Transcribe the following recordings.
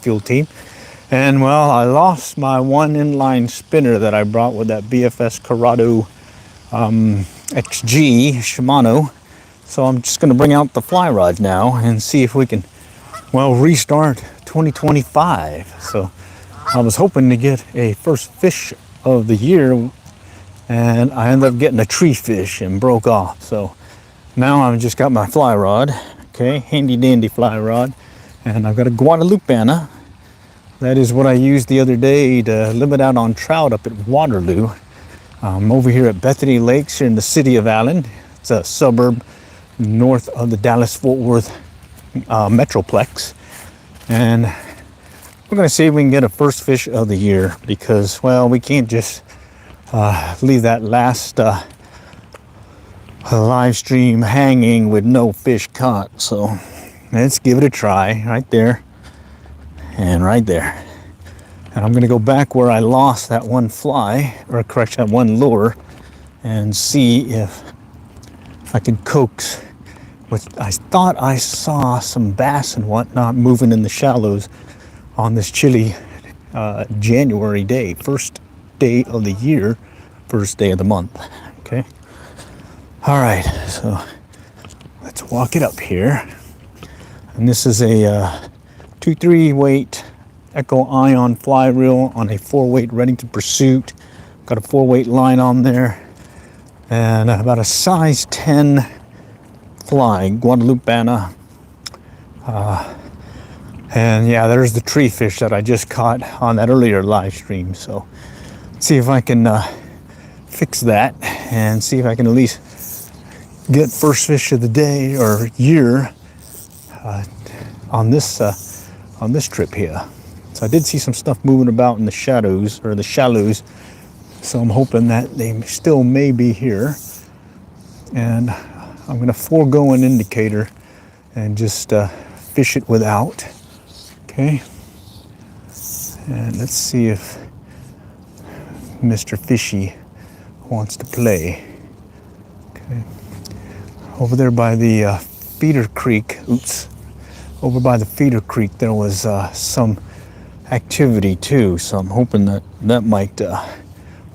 fuel team. And well, I lost my one inline spinner that I brought with that BFS Corrado XG Shimano. So I'm just going to bring out the fly rod now and see if we can, well, restart 2025. So I was hoping to get a first fish of the year, and I ended up getting a tree fish and broke off. So now I've just got my fly rod, okay, handy dandy fly rod, and I've got a Guadalupe Anna. That is what I used the other day to limit out on trout up at Waterloo. I'm over here at Bethany Lakes here in the city of Allen. It's a suburb north of the Dallas-Fort Worth Metroplex. And we're going to see if we can get a first fish of the year because, well, we can't just leave that last live stream hanging with no fish caught. So let's give it a try right there. And right there. And I'm going to go back where I lost that one fly, or correct, that one lure, and see if I can coax with, I thought I saw some bass and whatnot moving in the shallows on this chilly January day, first day of the year, first day of the month. Okay. All right, so let's walk it up here. And this is a 2-3 weight Echo Ion fly reel on a 4-weight Redington Pursuit. Got a 4-weight line on there and about a size 10 fly, Guadalupe Anna. And yeah, there's the tree fish that I just caught on that earlier live stream. So let's see if I can fix that and see if I can at least get first fish of the day or year on this trip here. So I did see some stuff moving about in the shadows or the shallows, so I'm hoping that they still may be here. And I'm going to forego an indicator and just fish it without. Okay, and let's see if Mr. Fishy wants to play. Okay, over there by the feeder creek, over by the feeder creek there was some activity too, so I'm hoping that that might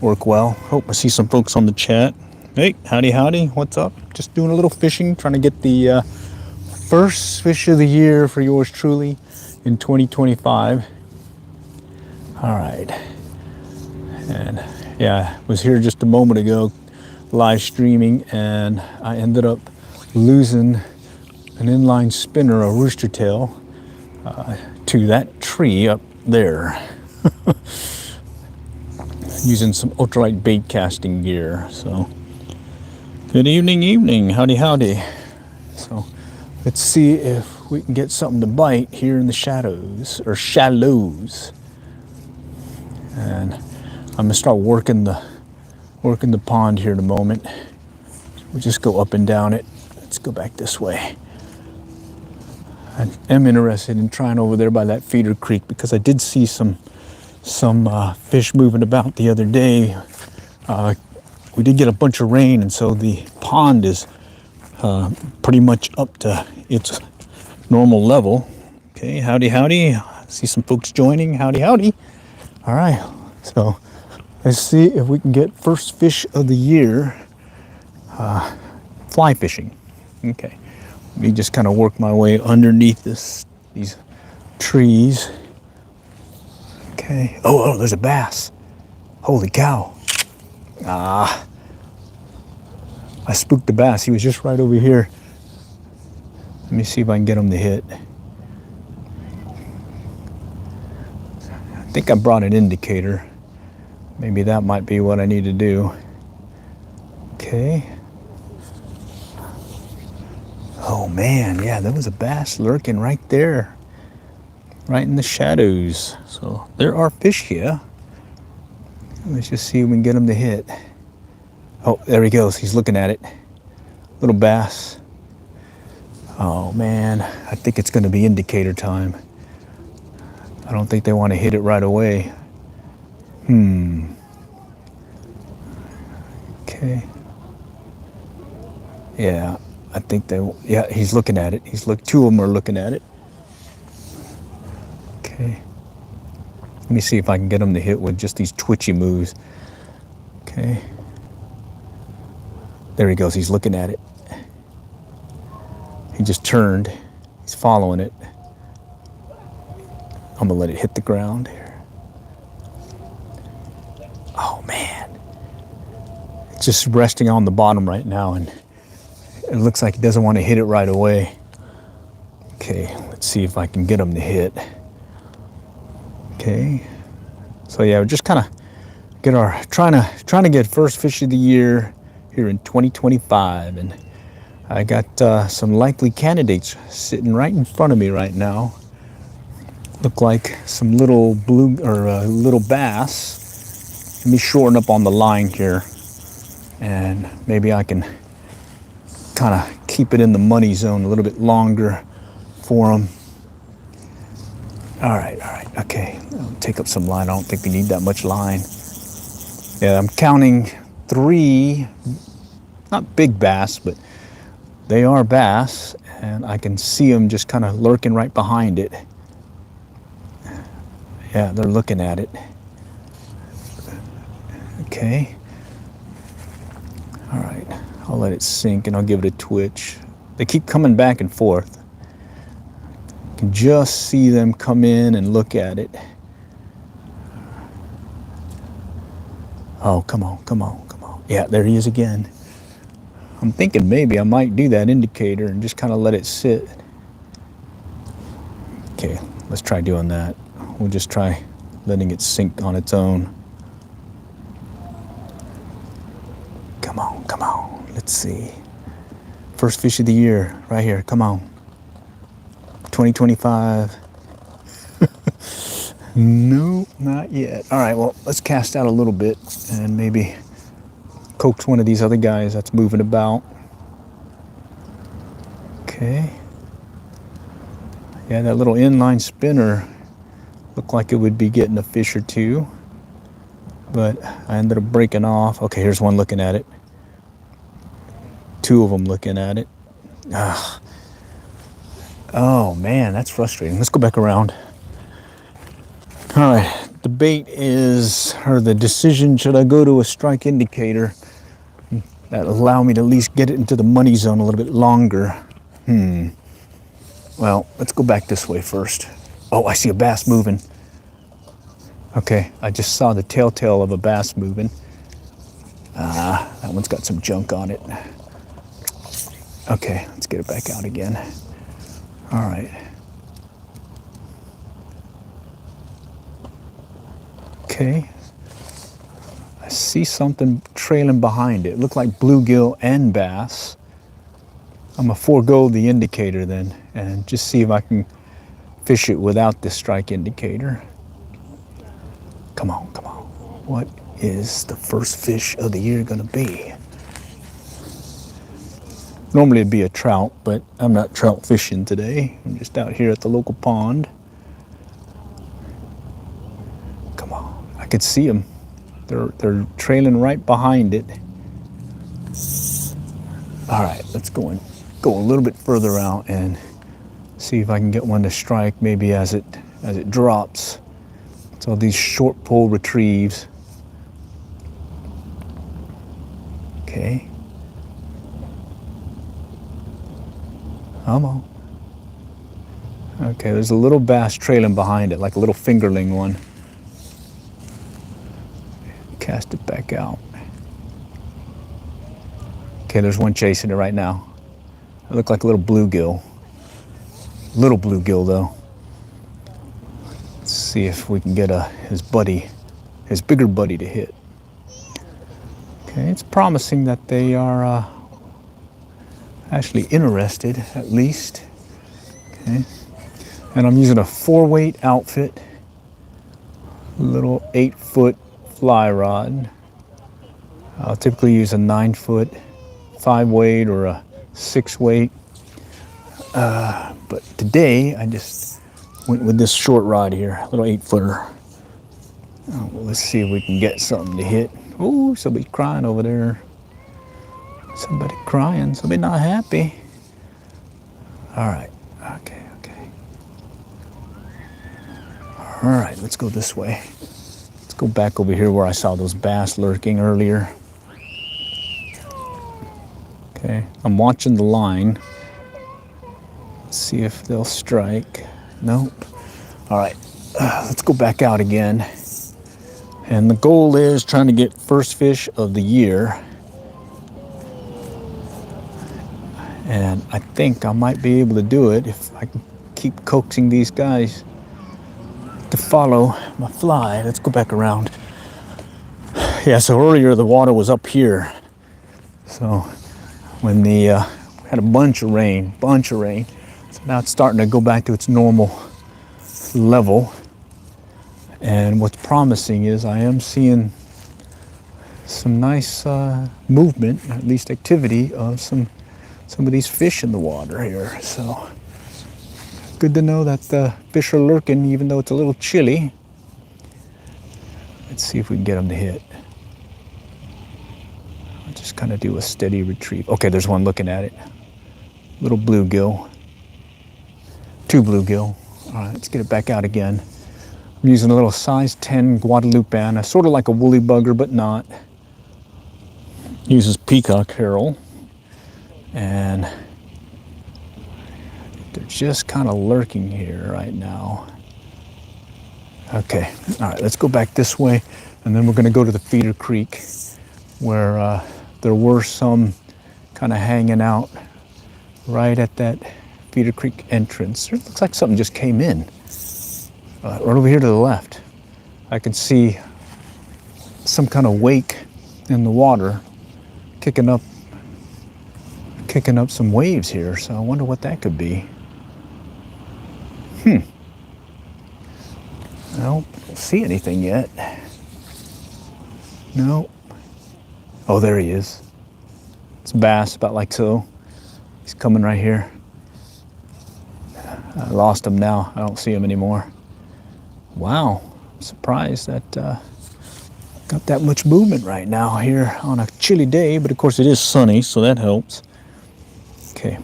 work well. Hope I see some folks on the chat. Hey, howdy, what's up? Just doing a little fishing, trying to get the first fish of the year for yours truly in 2025. All right, and yeah, I was here just a moment ago live streaming, and I ended up losing an inline spinner, a rooster tail, to that tree up there using some ultralight bait casting gear. So good evening, howdy. So let's see if we can get something to bite here in the shadows or shallows. And I'm gonna start working the pond here in a moment. We'll just go up and down it. Let's go back this way. I am interested in trying over there by that feeder creek because I did see some fish moving about the other day. We did get a bunch of rain, and so the pond is pretty much up to its normal level. Okay, howdy. See some folks joining. Howdy. All right, so let's see if we can get first fish of the year fly fishing. Okay. Let me just kind of work my way underneath these trees. Okay. Oh, there's a bass. Holy cow. I spooked the bass. He was just right over here. Let me see if I can get him to hit. I think I brought an indicator. Maybe that might be what I need to do. Okay. Oh man, yeah, there was a bass lurking right there, right in the shadows. So there are fish here. Let's just see if we can get him to hit. Oh, there he goes. He's looking at it. Little bass. Oh man, I think it's going to be indicator time. I don't think they want to hit it right away. Okay. Yeah. I think yeah, he's looking at it. Two of them are looking at it. Okay. Okay. Let me see if I can get him to hit with just these twitchy moves. Okay. There he goes. He's looking at it. He just turned. He's following it. I'm gonna let it hit the ground here. Oh man. It's just resting on the bottom right now, and it looks like he doesn't want to hit it right away. Okay, let's see if I can get him to hit. Okay. So yeah, we're just kind of get our trying to get first fish of the year here in 2025, and I got some likely candidates sitting right in front of me right now. Look like some little blue or little bass. Let me shorten up on the line here, and maybe I can kind of keep it in the money zone a little bit longer for them. All right, okay. I'll take up some line. I don't think we need that much line. Yeah, I'm counting 3, not big bass, but they are bass, and I can see them just kind of lurking right behind it. Yeah, they're looking at it. Okay. All right, I'll let it sink and I'll give it a twitch. They keep coming back and forth. You can just see them come in and look at it. Oh, come on, come on, come on. Yeah, there he is again. I'm thinking maybe I might do that indicator and just kind of let it sit. Okay, let's try doing that. We'll just try letting it sink on its own. Come on, come on. Let's see. First fish of the year, right here. Come on. 2025. No, not yet. All right, well, let's cast out a little bit and maybe coax one of these other guys that's moving about. Okay. Yeah, that little inline spinner looked like it would be getting a fish or two, but I ended up breaking off. Okay, here's one looking at it. 2 of them looking at it. Ah. Oh man, that's frustrating. Let's go back around. All right, the bait is, or the decision, should I go to a strike indicator that allow me to at least get it into the money zone a little bit longer? Well, let's go back this way first. Oh, I see a bass moving. Okay, I just saw the telltale of a bass moving. That one's got some junk on it. Okay, let's get it back out again. All right. Okay. I see something trailing behind it. Looked like bluegill and bass. I'm gonna forego the indicator then and just see if I can fish it without the strike indicator. Come on, come on. What is the first fish of the year gonna be? Normally it'd be a trout, but I'm not trout fishing today. I'm just out here at the local pond. Come on, I could see them. They're trailing right behind it. All right, let's go a little bit further out and see if I can get one to strike maybe as it drops. So these short pole retrieves. Okay. Come on. Okay, there's a little bass trailing behind it, like a little fingerling one. Cast it back out. Okay, there's one chasing it right now. It looked like a little bluegill. Little bluegill though. Let's see if we can get his bigger buddy to hit. Okay, it's promising that they are actually interested, at least. Okay, and I'm using a 4-weight outfit, little 8-foot fly rod. I'll typically use a 9-foot 5-weight or a 6-weight, but today I just went with this short rod here, a little 8-footer. Oh, well, let's see if we can get something to hit. Oh, somebody's crying over there. Somebody crying, somebody not happy. All right, okay. All right, let's go this way. Let's go back over here where I saw those bass lurking earlier. Okay, I'm watching the line. Let's see if they'll strike. Nope. All right, let's go back out again. And the goal is trying to get first fish of the year. And I think I might be able to do it if I can keep coaxing these guys to follow my fly. Let's go back around. Yeah, so earlier the water was up here. So when we had a bunch of rain. So now it's starting to go back to its normal level. And what's promising is I am seeing some nice movement, at least activity of some of these fish in the water here. So good to know that the fish are lurking even though it's a little chilly. Let's see if we can get them to hit. I'll just kind of do a steady retrieve. Okay, there's one looking at it. Little bluegill. 2 bluegill. All right, let's get it back out again. I'm using a little size 10 Guadalupeana, sort of like a woolly bugger, but not. Uses peacock herring. And they're just kind of lurking here right now. Okay, all right, let's go back this way, and then we're going to go to the feeder creek where there were some kind of hanging out right at that feeder creek entrance. It looks like something just came in. Right over here to the left, I can see some kind of wake in the water kicking up some waves here, so I wonder what that could be. I don't see anything yet. No. Oh, there he is. It's a bass, about like so. He's coming right here. I lost him now. I don't see him anymore. Wow, I'm surprised that got that much movement right now here on a chilly day, but of course it is sunny, so that helps. Okay,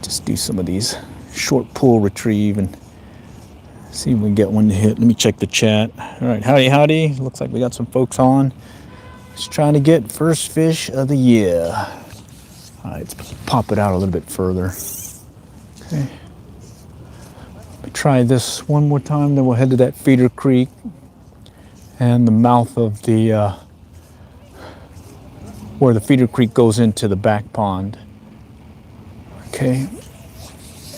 just do some of these short pull retrieve and see if we can get one to hit. Let me check the chat. All right, howdy. Looks like we got some folks on. Just trying to get first fish of the year. All right, let's pop it out a little bit further. Okay. Let me try this one more time, then we'll head to that feeder creek and the mouth of the where the feeder creek goes into the back pond. Okay,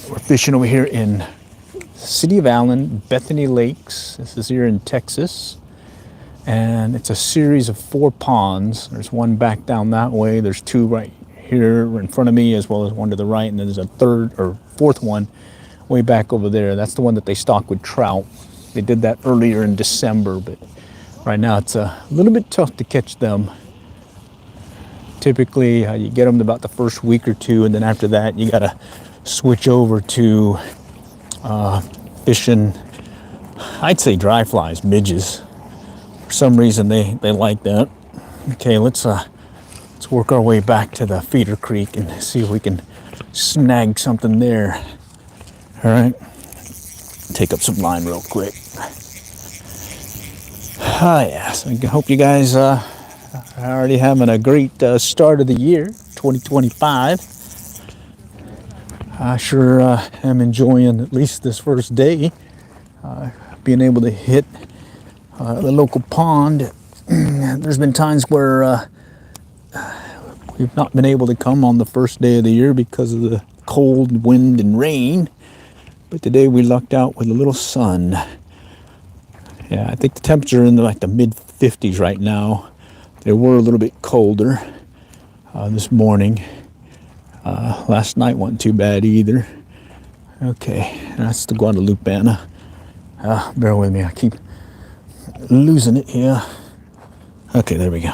we're fishing over here in City of Allen, Bethany Lakes. This is here in Texas, and it's a series of 4 ponds. There's one back down that way. There's 2 right here in front of me, as well as one to the right, and then there's a 3rd or 4th one way back over there. That's the one that they stock with trout. They did that earlier in December, but right now it's a little bit tough to catch them. Typically, you get them about the first week or 2, and then after that, you gotta switch over to fishing, I'd say dry flies, midges. For some reason, they like that. Okay, let's work our way back to the feeder creek and see if we can snag something there. All right, take up some line real quick. Yeah, so I hope you guys are already having a great start of the year, 2025. I sure am enjoying at least this first day, being able to hit the local pond. There's been times where we've not been able to come on the first day of the year because of the cold wind and rain, but today we lucked out with a little sun. Yeah, I think the temperature in the mid 50s right now. They were a little bit colder this morning. Last night wasn't too bad either. Okay, that's the Guadalupeana. Bear with me, I keep losing it here. Okay, there we go.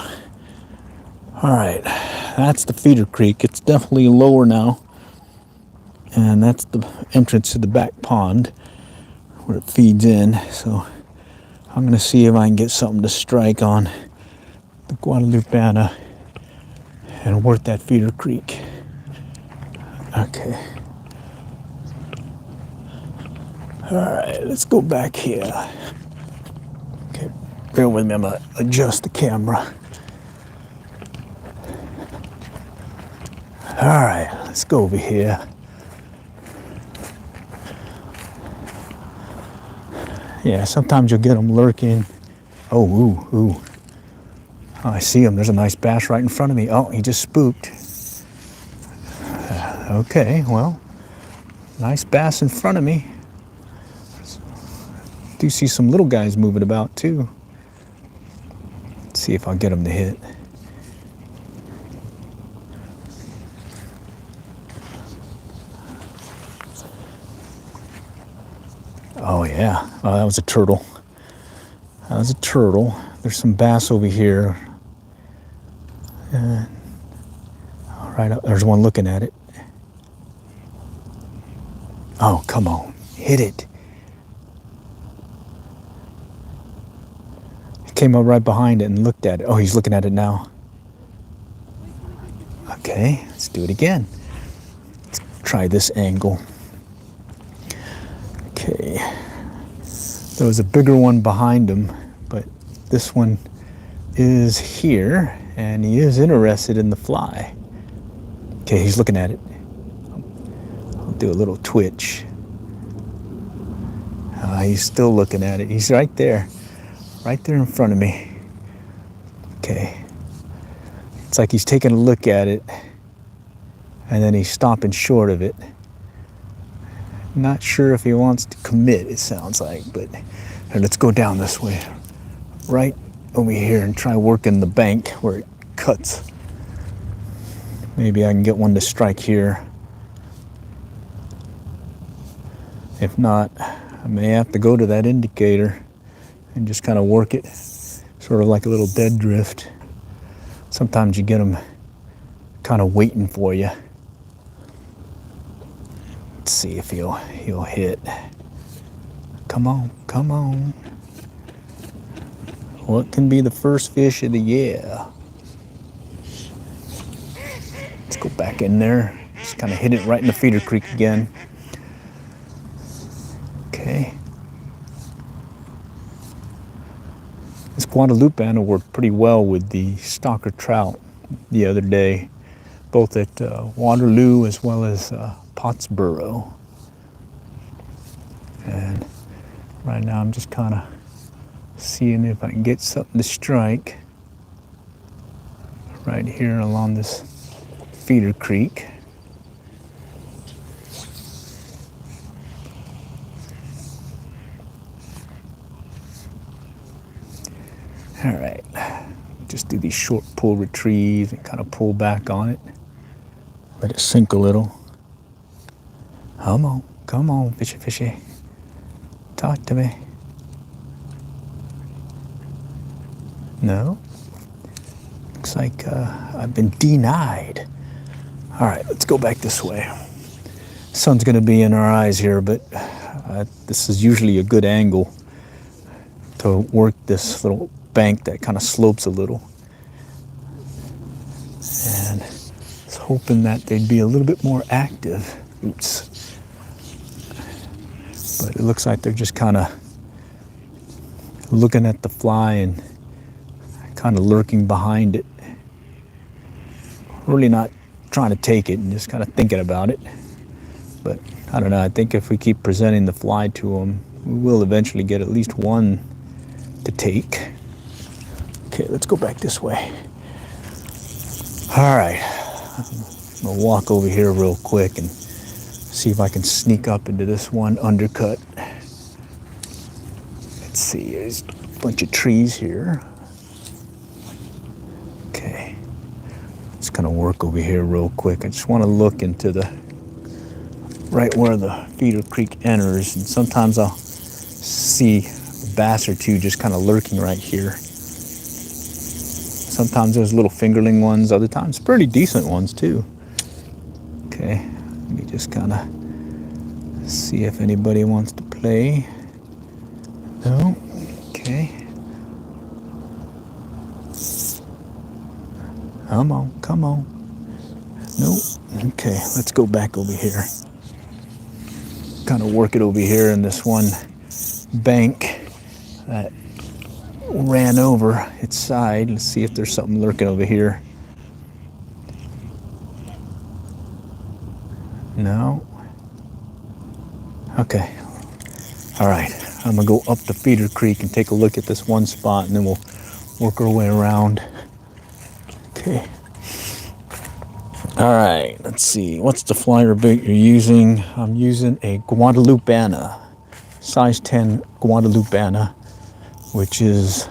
All right, that's the feeder creek. It's definitely lower now. And that's the entrance to the back pond where it feeds in. So I'm gonna see if I can get something to strike on the Guadalupeana and work that feeder creek. Okay. All right, let's go back here. Okay, bear with me, I'm gonna adjust the camera. All right, let's go over here. Yeah, sometimes you'll get them lurking. Oh, ooh. Oh, I see him. There's a nice bass right in front of me. Oh, he just spooked. Okay, well, nice bass in front of me. Do see some little guys moving about too. Let's see if I'll get them to hit. Oh yeah, oh, that was a turtle. That was a turtle. There's some bass over here. All right, there's one looking at it. Oh, come on, hit it. He came up right behind it and looked at it. Oh, he's looking at it now. Okay, let's do it again. Let's try this angle. Okay, there was a bigger one behind him, but this one is here, and he is interested in the fly. Okay, he's looking at it. I'll do a little twitch. He's still looking at it. He's right there in front of me. Okay, it's like he's taking a look at it, and then he's stopping short of it. Not sure if he wants to commit, it sounds like, but here, let's go down this way. Right over here and try working the bank where it cuts. Maybe I can get one to strike here. If not, I may have to go to that indicator and just kind of work it, sort of like a little dead drift. Sometimes you get them kind of waiting for you. Let's see if he'll hit. Come on, come on. What can be the first fish of the year? Let's go back in there. Just kind of hit it right in the feeder creek again. Okay. This Guadalupe angle worked pretty well with the stalker trout the other day, both at Waterloo as well as Pottsboro. And right now I'm just kind of seeing if I can get something to strike right here along this feeder creek. All right, just do these short pull retrieves and kind of pull back on it. Let it sink a little. Come on, fishy, fishy. Talk to me. No? Looks like I've been denied. All right, let's go back this way. Sun's gonna be in our eyes here, but this is usually a good angle to work this little bank that kind of slopes a little. And I was hoping that they'd be a little bit more active. Oops. But it looks like they're just kind of looking at the fly and kind of lurking behind it. Really not trying to take it and just kind of thinking about it. But I don't know, I think if we keep presenting the fly to them, we will eventually get at least one to take. Okay, let's go back this way. All right, I'm gonna walk over here real quick and see if I can sneak up into this one undercut. Let's see, there's a bunch of trees here. Okay, just gonna work over here real quick. I just wanna look into the, right where the feeder creek enters, and sometimes I'll see a bass or two just kind of lurking right here. Sometimes there's little fingerling ones, other times pretty decent ones too. Okay, let me just kind of see if anybody wants to play. No? Okay. Come on. Nope. Okay, let's go back over here. kind of work it over here in this one bank that ran over its side. Let's see if there's something lurking over here. No. Okay. All right. I'm gonna go up the feeder creek and take a look at this one spot, and then we'll work our way around. Okay. All right. Let's see. What's the flyer bait you're using? I'm using a Guadalupana, size 10 Guadalupana, which is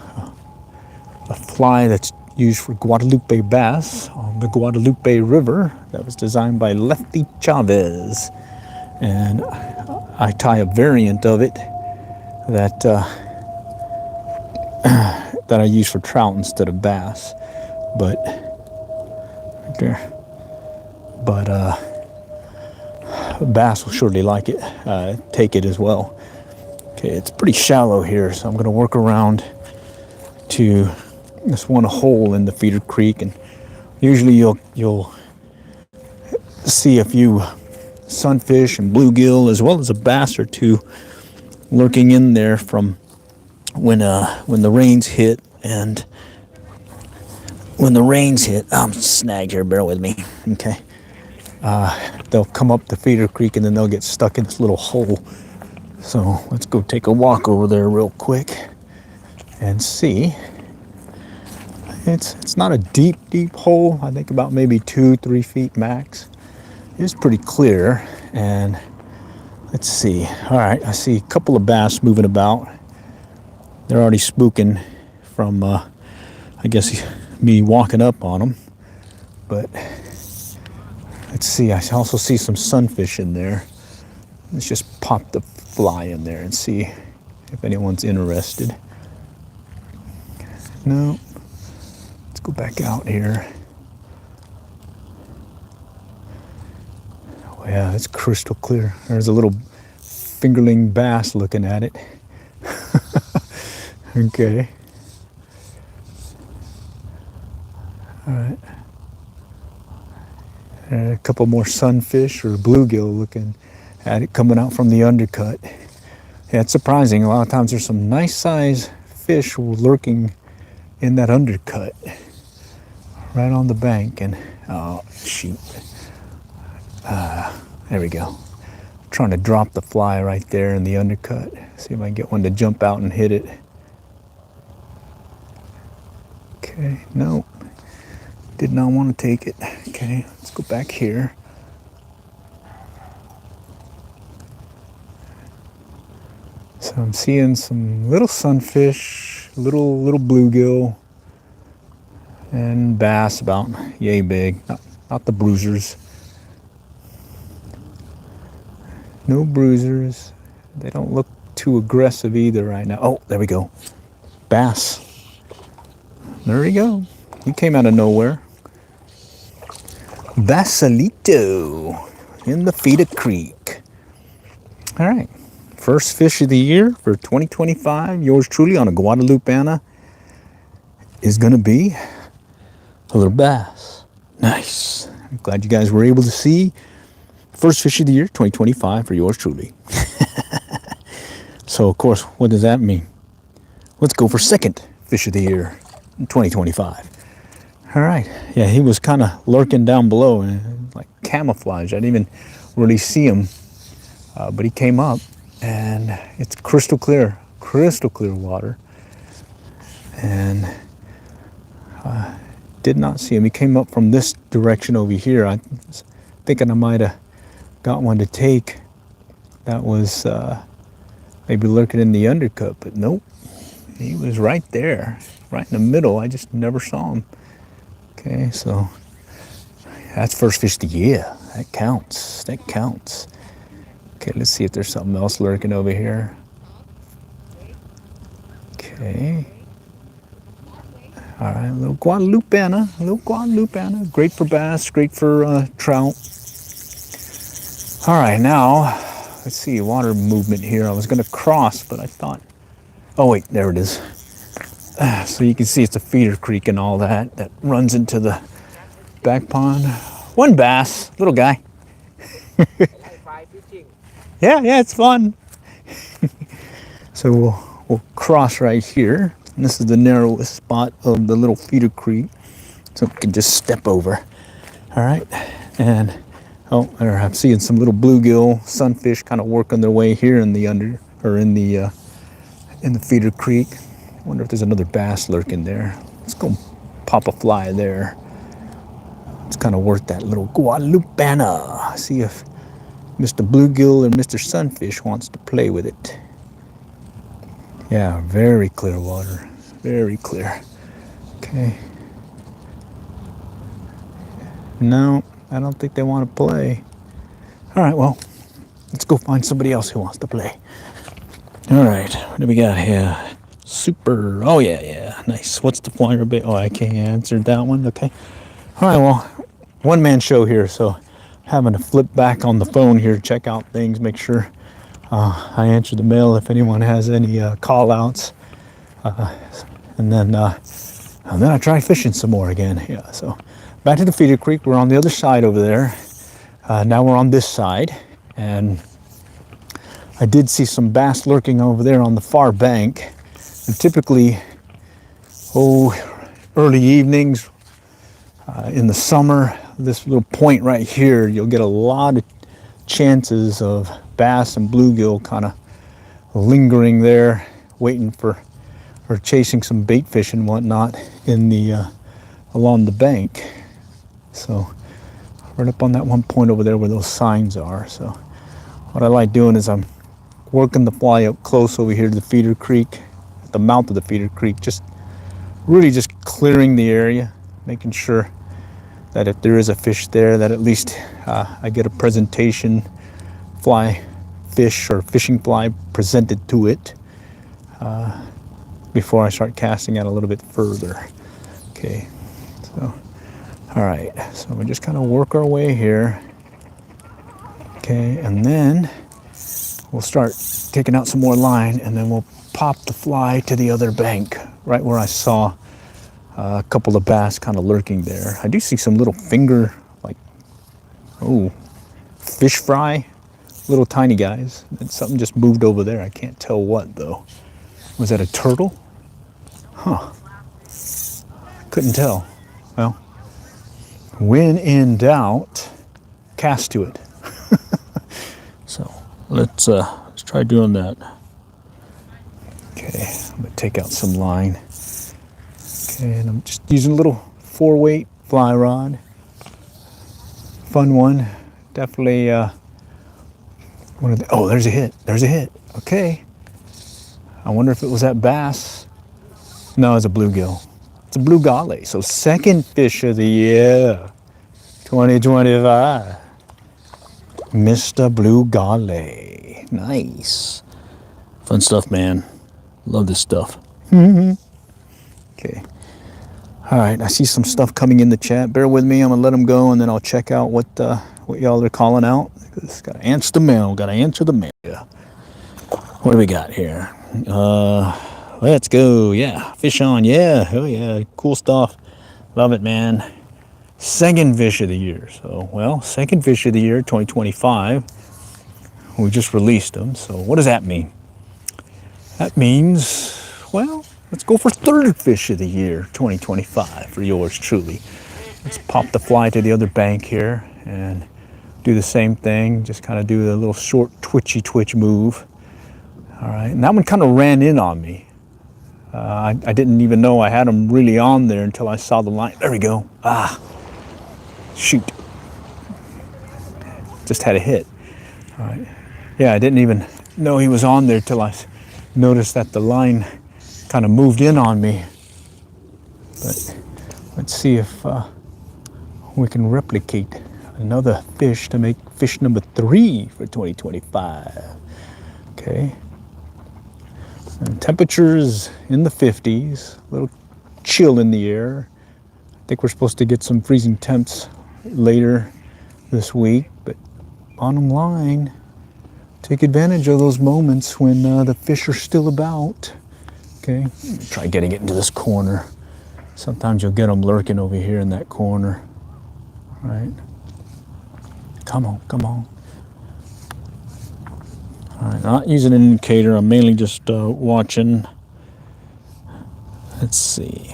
a fly that's used for Guadalupe bass on the Guadalupe River that was designed by Lefty Chavez. And I tie a variant of it that that I use for trout instead of bass. But right there. But bass will surely like it, take it as well. Okay, it's pretty shallow here, so I'm going to work around to this one hole in the feeder creek, and usually you'll see a few sunfish and bluegill as well as a bass or two lurking in there from when the rains hit. And when the rains hit, I'm snagged here, bear with me, okay? They'll come up the feeder creek and then they'll get stuck in this little hole. So let's go take a walk over there real quick and see. It's not a deep hole. I think about maybe 2-3 feet max. It's pretty clear. And let's see. All right, I see a couple of bass moving about. They're already spooking from, I guess, me walking up on them. But let's see. I also see some sunfish in there. Let's just pop the fly in there and see if anyone's interested. No. Let's go back out here. Oh yeah, it's crystal clear. There's a little fingerling bass looking at it. Okay. All right. And a couple more sunfish or bluegill looking at it coming out from the undercut. Yeah, it's surprising. A lot of times there's some nice size fish lurking in that undercut right on the bank. And oh shoot, there we go. I'm trying to drop the fly right there in the undercut. See if I can get one to jump out and hit it. Okay, nope, did not want to take it. Okay, let's go back here. So I'm seeing some little sunfish, little bluegill, and bass about yay big, not the bruisers. No bruisers. They don't look too aggressive either right now. Oh, there we go. Bass. There we go. He came out of nowhere. Basalito in the feeder creek. All right. First fish of the year for 2025, yours truly on a Guadalupana, is going to be a little bass. Nice. I'm glad you guys were able to see first fish of the year 2025 for yours truly. So, of course, what does that mean? Let's go for second fish of the year in 2025. All right. Yeah, he was kind of lurking down below, and like camouflage. I didn't even really see him, but he came up. And it's crystal clear water. And I did not see him. He came up from this direction over here. I was thinking I might have got one to take. That was maybe lurking in the undercut, but nope. He was right there, right in the middle. I just never saw him. Okay, so that's first fish of the year. That counts. That counts. Okay, let's see if there's something else lurking over here. Okay. All right, a little Guadalupana. Great for bass, great for trout. All right, now, let's see, water movement here. I was going to cross, but I thought, oh wait, there it is. So you can see it's a feeder creek and all that runs into the back pond. One bass, little guy. Yeah, it's fun. So we'll cross right here. And this is the narrowest spot of the little feeder creek, so we can just step over. All right, and oh, there I'm seeing some little bluegill, sunfish, kind of working their way here in the in the feeder creek. I wonder if there's another bass lurking there. Let's go pop a fly there. Let's kind of work that little Guadalupana. See if Mr. Bluegill or Mr. Sunfish wants to play with it. Yeah, very clear water. Very clear. Okay. No, I don't think they want to play. All right, well, let's go find somebody else who wants to play. All right, what do we got here? Super. Oh, yeah. Nice. What's the flyer bait? Oh, I can't answer that one. Okay. All right, well, one-man show here, so having to flip back on the phone here, check out things, make sure I answer the mail if anyone has any call-outs, and then I try fishing some more again. Yeah, so back to the feeder creek. We're on the other side over there. Now we're on this side, and I did see some bass lurking over there on the far bank. And typically, early evenings in the summer, this little point right here, you'll get a lot of chances of bass and bluegill kind of lingering there, waiting for or chasing some bait fish and whatnot in the along the bank. So right up on that one point over there where those signs are. So what I like doing is I'm working the fly up close over here to the feeder creek, at the mouth of the feeder creek, just really just clearing the area, making sure that if there is a fish there, that at least I get a presentation fly fish or fishing fly presented to it before I start casting out a little bit further. Okay, so all right, so we just kind of work our way here. Okay, and then we'll start taking out some more line, and then we'll pop the fly to the other bank, right where I saw a couple of bass kind of lurking there. I do see some little finger, like, fish fry, little tiny guys. And something just moved over there. I can't tell what, though. Was that a turtle? Huh. Couldn't tell. Well, when in doubt, cast to it. So let's try doing that. Okay, I'm gonna take out some line. Okay, and I'm just using a little 4-weight fly rod. Fun one, definitely. Oh, there's a hit. There's a hit. Okay. I wonder if it was that bass. No, it's a bluegill. It's a blue golly. So second fish of the year, 2025. Mr. Blue Golly. Nice. Fun stuff, man. Love this stuff. Okay. All right, I see some stuff coming in the chat. Bear with me. I'm gonna let them go, and then I'll check out what y'all are calling out. Gotta answer the mail. Gotta answer the mail. Yeah. What do we got here? Let's go. Yeah, fish on. Yeah, oh yeah, cool stuff. Love it, man. Second fish of the year. So, well, second fish of the year, 2025. We just released them. So, what does that mean? That means, well, let's go for third fish of the year, 2025, for yours truly. Let's pop the fly to the other bank here and do the same thing. Just kind of do a little short twitch move. All right, and that one kind of ran in on me. I didn't even know I had them really on there until I saw the line. There we go. Ah, shoot. Just had a hit. All right. Yeah, I didn't even know he was on there till I noticed that the line kind of moved in on me. But let's see if we can replicate another fish to make fish number 3 for 2025. Okay. And temperatures in the 50s, a little chill in the air. I think we're supposed to get some freezing temps later this week, but bottom line, take advantage of those moments when the fish are still about. Okay, try getting it into this corner. Sometimes you'll get them lurking over here in that corner. All right, come on, come on. I'm not using an indicator. I'm mainly just watching. Let's see.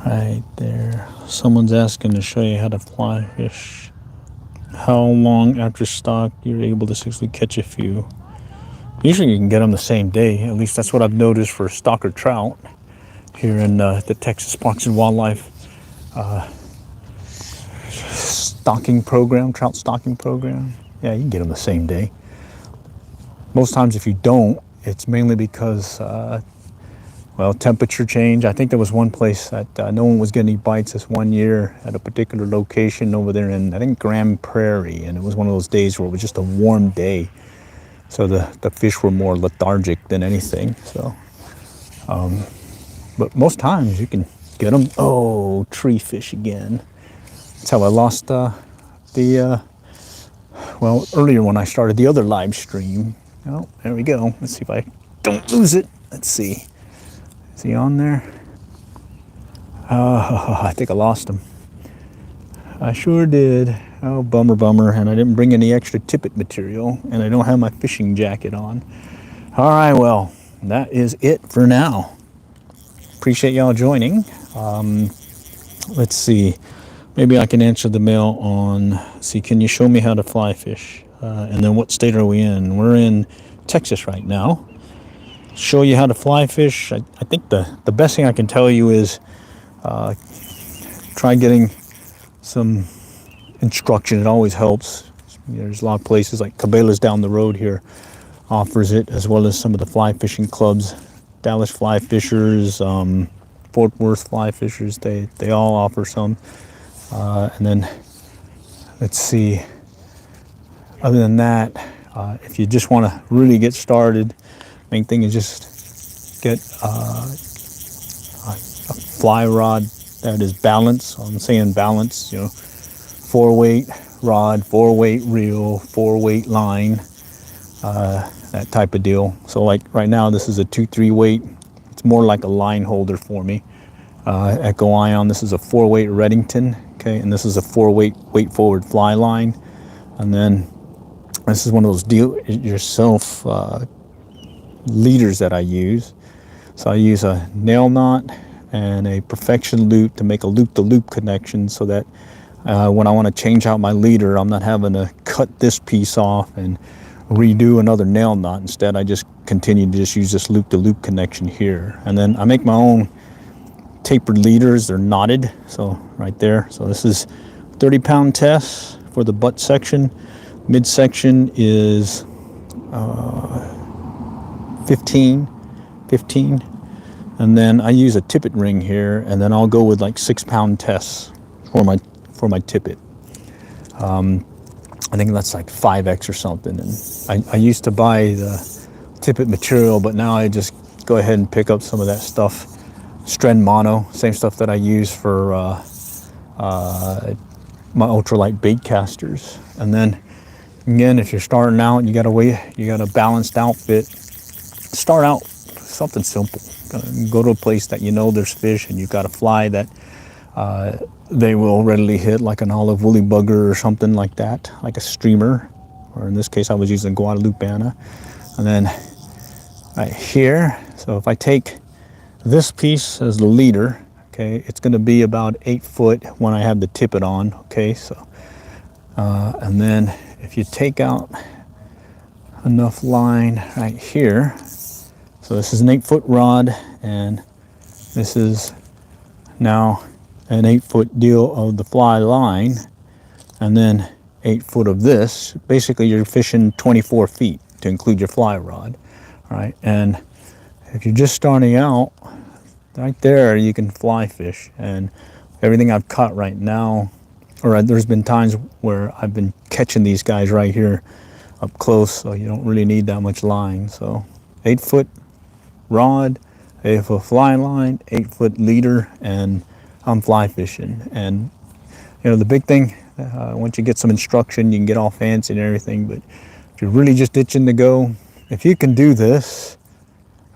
Right there. Someone's asking to show you how to fly fish. How long after stock you're able to successfully catch a few? Usually you can get them the same day. At least that's what I've noticed for stocker trout here in the Texas Parks and Wildlife stocking program, trout stocking program. Yeah, you can get them the same day. Most times if you don't, it's mainly because, well, temperature change. I think there was one place that no one was getting any bites this one year at a particular location over there in, I think, Grand Prairie. And it was one of those days where it was just a warm day. So the fish were more lethargic than anything. So, but most times you can get them. Oh, tree fish again. That's how I lost well, earlier when I started the other live stream. Oh, there we go. Let's see if I don't lose it. Let's see. Is he on there? I think I lost him. I sure did. Oh, bummer, bummer. And I didn't bring any extra tippet material, and I don't have my fishing jacket on. All right, well, that is it for now. Appreciate y'all joining. Let's see. Maybe I can answer the mail on, see, can you show me how to fly fish? And then what state are we in? We're in Texas right now. Show you how to fly fish. I think the best thing I can tell you is try getting some instruction. It always helps. There's a lot of places like Cabela's down the road here offers it, as well as some of the fly fishing clubs. Dallas Fly Fishers, Fort Worth Fly Fishers, they all offer some. And then, let's see, other than that, if you just want to really get started, main thing is just get a fly rod that is balanced. So I'm saying balance, 4-weight rod, 4-weight reel, 4-weight line, that type of deal. So like right now, this is a 2-3 weight. It's more like a line holder for me. Echo Ion, this is a 4-weight Reddington, okay, and this is a 4-weight weight forward fly line. And then this is one of those do-it-yourself leaders that I use. So I use a nail knot and a perfection loop to make a loop-to-loop connection, so that when I want to change out my leader, I'm not having to cut this piece off and redo another nail knot. Instead, I just continue to just use this loop-to-loop connection here. And then I make my own tapered leaders. They're knotted, so right there. So this is 30-pound test for the butt section. Midsection is 15, and then I use a tippet ring here, and then I'll go with like 6-pound tests for my tippet. I think that's like 5X or something. And I used to buy the tippet material, but now I just go ahead and pick up some of that stuff. Stren mono, same stuff that I use for my ultralight bait casters. And then again, if you're starting out, you got a balanced outfit. Start out something simple. Go to a place that you know there's fish, and you've got a fly that they will readily hit, like an olive woolly bugger or something like that, like a streamer, or in this case I was using Guadalupana. And then right here, so if I take this piece as the leader, okay, it's going to be about 8 foot when I have the tippet on, okay, so and then if you take out enough line right here, so this is an 8-foot rod, and this is now an 8-foot deal of the fly line, and then 8 foot of this. Basically you're fishing 24 feet to include your fly rod. All right, and if you're just starting out, right there you can fly fish. And everything I've caught right now, or there's been times where I've been catching these guys right here up close, so you don't really need that much line. So 8-foot rod, 8-foot fly line, 8-foot leader, and I'm fly fishing. And the big thing, once you get some instruction, you can get all fancy and everything, but if you're really just itching to go, if you can do this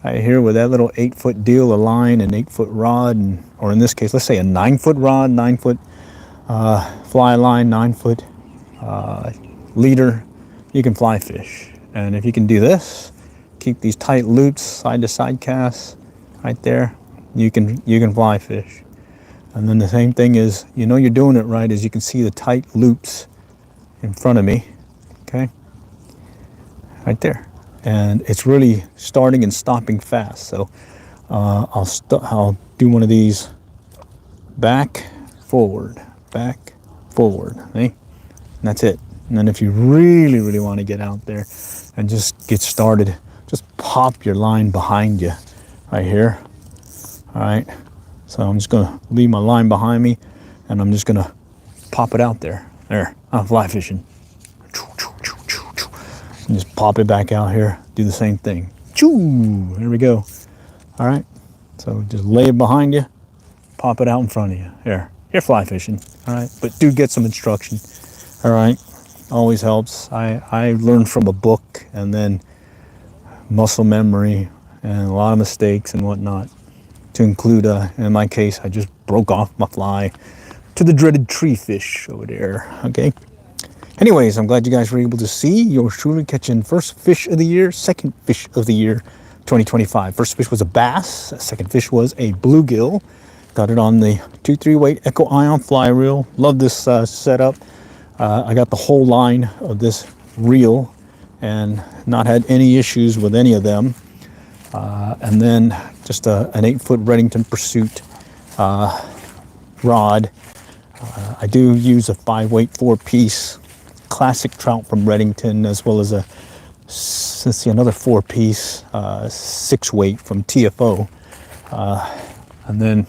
right here with that little 8-foot deal, a line, and 8-foot rod, or in this case, let's say a 9-foot rod, 9-foot fly line, 9-foot leader, you can fly fish. And if you can do this, keep these tight loops, side to side casts right there, you can fly fish. And then the same thing is, you know you're doing it right, is you can see the tight loops in front of me, okay? Right there. And it's really starting and stopping fast. So I'll do one of these back, forward, okay? And that's it. And then if you really, really want to get out there and just get started, just pop your line behind you right here. All right. So I'm just going to leave my line behind me, and I'm just going to pop it out there. There, I'm fly fishing. And just pop it back out here. Do the same thing. Choo! There we go. All right. So just lay it behind you, pop it out in front of you. There, you're fly fishing. All right. But do get some instruction. All right. Always helps. I learned from a book, and then muscle memory and a lot of mistakes and whatnot. To include, in my case, I just broke off my fly to the dreaded tree fish over there, okay? Anyways, I'm glad you guys were able to see yours truly catching first fish of the year, second fish of the year, 2025. First fish was a bass, second fish was a bluegill. Got it on the 2-3 weight Echo Ion fly reel. Love this setup. I got the whole line of this reel and not had any issues with any of them. And then just an 8-foot Redington Pursuit rod. I do use a 5-weight 4-piece classic trout from Redington, as well as another 4-piece 6-weight from TFO. And then,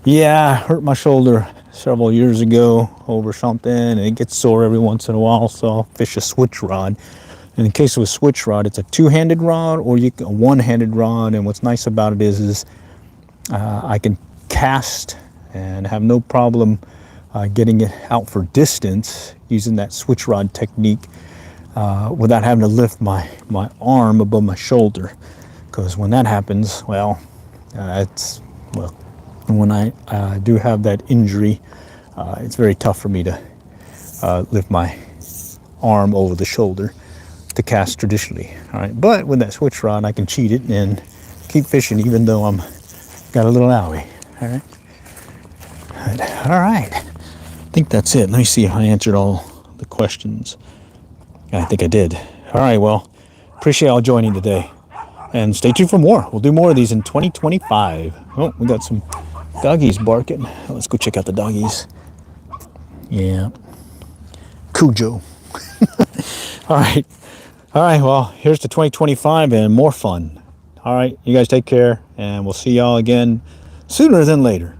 I hurt my shoulder several years ago over something, and it gets sore every once in a while, so I'll fish a switch rod. In the case of a switch rod, it's a 2-handed rod or a 1-handed rod, and what's nice about it is I can cast and have no problem getting it out for distance using that switch rod technique without having to lift my arm above my shoulder. Because when that happens, when I do have that injury, it's very tough for me to lift my arm over the shoulder to cast traditionally. All right, but with that switch rod, I can cheat it and keep fishing even though I'm got a little owie. All right. All right. I think that's it. Let me see if I answered all the questions. I think I did. All right. Well, appreciate y'all joining today, and stay tuned for more. We'll do more of these in 2025. Oh, we got some doggies barking. Let's go check out the doggies. Yeah. Cujo. All right. All right, well, here's to 2025 and more fun. All right, you guys take care, and we'll see y'all again sooner than later.